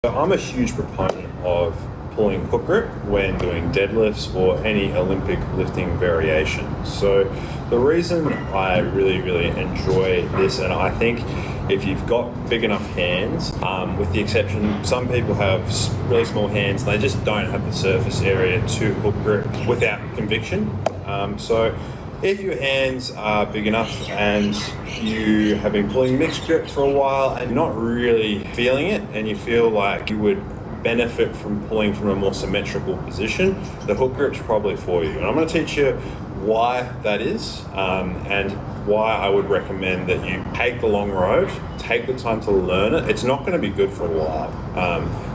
I'm a huge proponent of pulling hook grip when doing deadlifts or any Olympic lifting variation. So the reason I really enjoy this, and I think if you've got big enough hands, with the exception, some people have really small hands and they just don't have the surface area to hook grip without conviction. So if your hands are big enough and you have been pulling mixed grip for a while and not really feeling it, and you feel like you would benefit from pulling from a more symmetrical position, the hook grip's probably for you. And I'm going to teach you why that is, and why I would recommend that you take the long road, take the time to learn it. It's not going to be good for a while.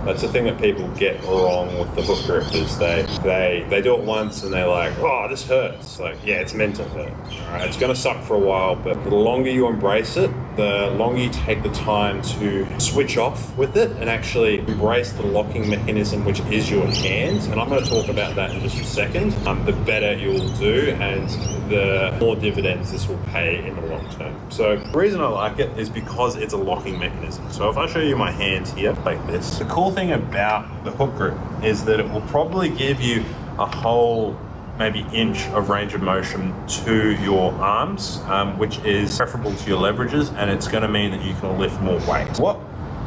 That's the thing that people get wrong with the hook grip, is they do it once and they're like, oh, this hurts. Like, yeah, it's meant to hurt. All right, it's going to suck for a while, but the longer you embrace it, the longer you take the time to switch off with it and actually embrace the locking mechanism, which is your hands. And I'm going to talk about that in just a second. The better you'll do and the more dividends this will pay in the long term. So the reason I like it is because it's a locking mechanism. So if I show you my hands here like this, the cool thing about the hook grip is that it will probably give you a whole maybe inch of range of motion to your arms, which is preferable to your leverages, and it's going to mean that you can lift more weight. What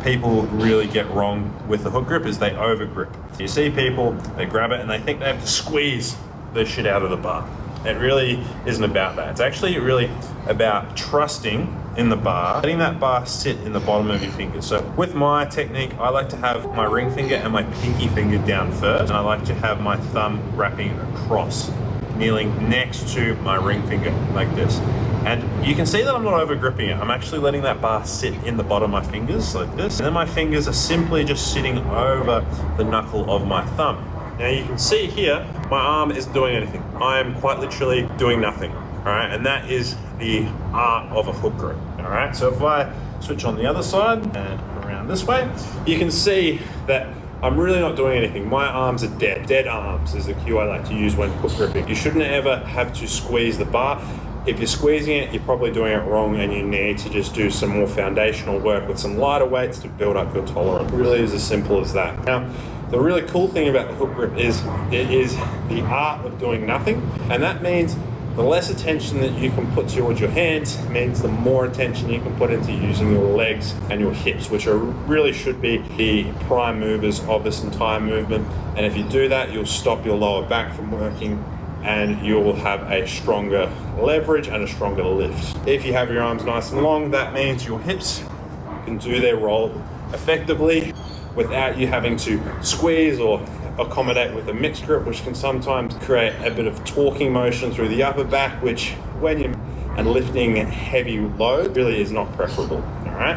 people really get wrong with the hook grip is they over grip. You see people, they grab it and they think they have to squeeze the shit out of the bar. It really isn't about that. It's actually really about trusting in the bar, letting that bar sit in the bottom of your fingers. So with my technique, I like to have my ring finger and my pinky finger down first, and I like to have my thumb wrapping across, kneeling next to my ring finger like this. And you can see that I'm not over gripping it. I'm actually letting that bar sit in the bottom of my fingers like this. And then my fingers are simply just sitting over the knuckle of my thumb. Now you can see here, my arm isn't doing anything. I am quite literally doing nothing, all right? And that is the art of a hook grip, all right? So if I switch on the other side and around this way, you can see that I'm really not doing anything. My arms are dead. Dead arms is the cue I like to use when hook gripping. You shouldn't ever have to squeeze the bar. If you're squeezing it, you're probably doing it wrong, and you need to just do some more foundational work with some lighter weights to build up your tolerance. It really is as simple as that. Now, the really cool thing about the hook grip is it is the art of doing nothing, and that means the less attention that you can put towards your hands means the more attention you can put into using your legs and your hips, which really should be the prime movers of this entire movement. And if you do that, you'll stop your lower back from working, and you will have a stronger leverage and a stronger lift. If you have your arms nice and long, that means your hips can do their role effectively without you having to squeeze or accommodate with a mixed grip, which can sometimes create a bit of torquing motion through the upper back, which when you're lifting heavy load really is not preferable, all right?